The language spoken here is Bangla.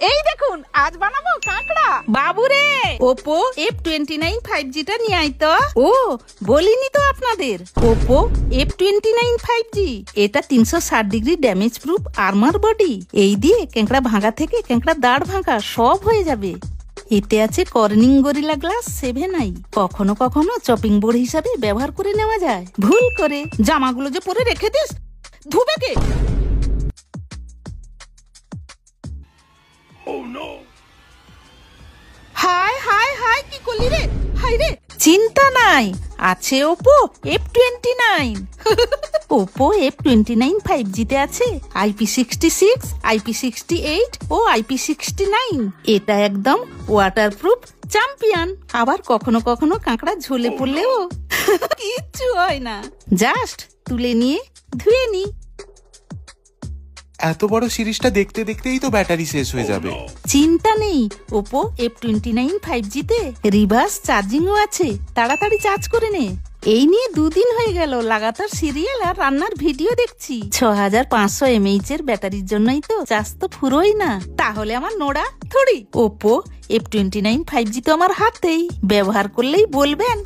এই দেখুন আজ বানাবো কাঁকড়া। বাবুরে ওপো F29 5G টা নিয়ে আয় তো। ও বলিনি তো আপনাদের, ওপো F29 5G এটা 360 degree damage proof armour body. এই দিয়ে কেঁকড়া ভাঙা থেকে কেঁকড়া দাঁড় ভাঙা সব হয়ে যাবে। এতে আছে কর্নিং গরিলা গ্লাস 7i। কখনো কখনো চপিং বোর্ড হিসাবে ব্যবহার করে নেওয়া যায়। ভুল করে জামাগুলো যে পরে রেখে দিস, ধুবে কে? হায় হায় হায়, কি করলি রে? হাই রে, চিন্তা নাই, আছে Oppo F29। Oppo F29 5G তে আছে IP66, IP68 ও IP69। এটা একদম ওয়াটারপ্রুফ চ্যাম্পিয়ন। আবার কখনো কখনো কাঁকড়া ঝুলে পড়লেও কিচ্ছু হয় না, জাস্ট তুলে নিয়ে ধুয়ে নি। এত বড় সিরিজটা দেখতে দেখতেই তো ব্যাটারি শেষ হয়ে যাবে। চিন্তা নেই, ওপো F29 5G তে রিভার্স চার্জিংও আছে, তাড়াতাড়ি চার্জ করে নে। এই নিয়ে 2 দিন হয়ে গেল লাগাতার সিরিয়াল আর রান্নার ভিডিও দেখছি। 6500 mAh এর ব্যাটারির জন্যই তো চার্জ তো ফুরোই না। তাহলে আমার নোড়া থোড়ি। ওপো F29 5G তো আমার হাতেই, ব্যবহার করলেই বলবেন